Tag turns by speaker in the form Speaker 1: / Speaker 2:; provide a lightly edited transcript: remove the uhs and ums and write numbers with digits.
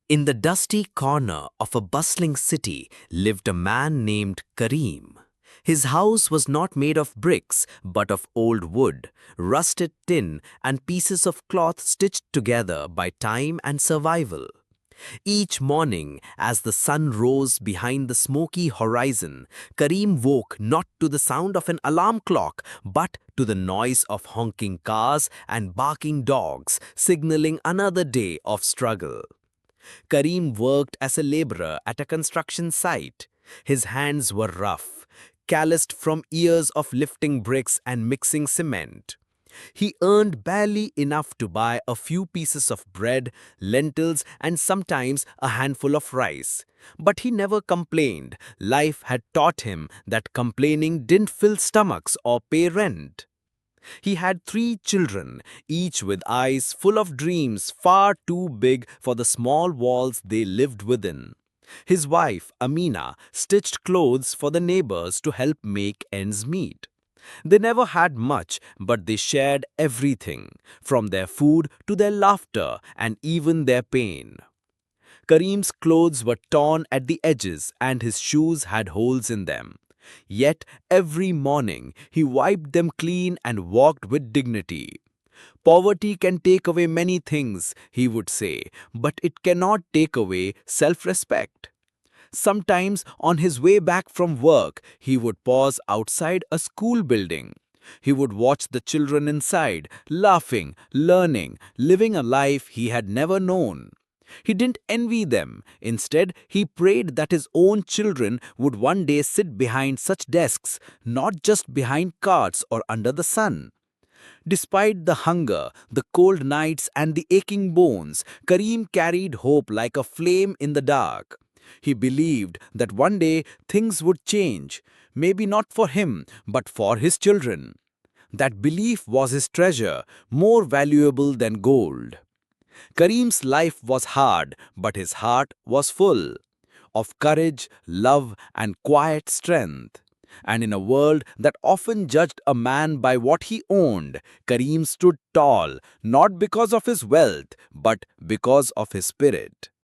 Speaker 1: In the dusty corner of a bustling city lived a man named Karim. His house was not made of bricks but of old wood, rusted tin, and pieces of cloth stitched together by time and survival. Each morning, as the sun rose behind the smoky horizon, Karim woke not to the sound of an alarm clock but to the noise of honking cars and barking dogs, signaling another day of struggle. Karim worked as a laborer at a construction site. His hands were rough, calloused from years of lifting bricks and mixing cement. He earned barely enough to buy a few pieces of bread, lentils, and sometimes a handful of rice. But he never complained. Life had taught him that complaining didn't fill stomachs or pay rent. He had 3 children, each with eyes full of dreams far too big for the small walls they lived within. His wife, Amina, stitched clothes for the neighbors to help make ends meet. They never had much, but they shared everything, from their food to their laughter and even their pain. Karim's clothes were torn at the edges and his shoes had holes in them. Yet every morning he wiped them clean and walked with dignity. Poverty can take away many things, he would say, but it cannot take away self-respect. Sometimes on his way back from work, he would pause outside a school building. He would watch the children inside, laughing, learning, living a life he had never known. He didn't envy them. Instead, he prayed that his own children would one day sit behind such desks, not just behind carts or under the sun. Despite the hunger, the cold nights, and the aching bones, Karim carried hope like a flame in the dark. He believed that one day things would change, maybe not for him, but for his children. That belief was his treasure, more valuable than gold. Karim's life was hard, but his heart was full of courage, love, and quiet strength. And in a world that often judged a man by what he owned, Karim stood tall, not because of his wealth, but because of his spirit.